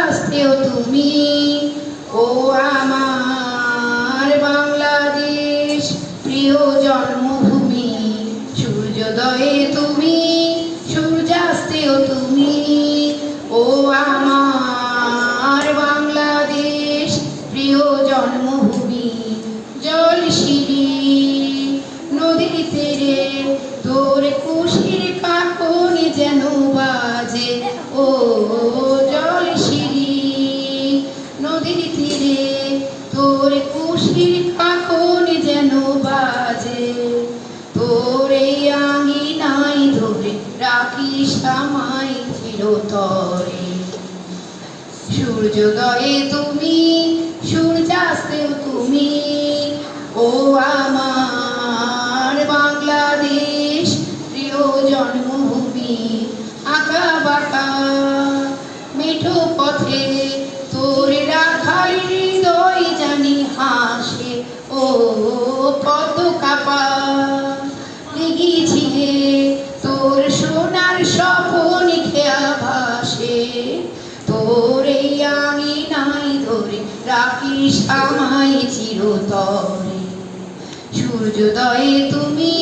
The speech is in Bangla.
সূর্যাস্তেও তুমি, ও আমার বাংলাদেশ প্রিয় জন্মভূমি। সূর্যোদয়ে তুমি, সূর্যাস্তেও তুমি, ও আমার বাংলাদেশ প্রিয় জন্মভূমি। জলশিরি নদীর তীরে তোর কুশির কাকন যেন বাজে, ও জলশিরি নদীর তীরে তোর কুশির কাকন যেন বাজে। তোর এই আঙিনায় ধরে রাখিস আমায় চিরতরে। সূর্যোদয়ে তুমি, সূর্যাস্তেও তুমি, ও আমার বাংলাদেশ প্রিয় জন্মভূমি। আঁকা বাঁকা মেঠো পথে তোর রাখাল হৃদয় জানি হাসে, ও পতাকা লেগেছিলে তোর সোনার স্বপন খেয়া ভাসে। তোর এই আঙিনায় ধরে রাখিস আমায় চিরতরে। সূর্যোদয়ে তুমি,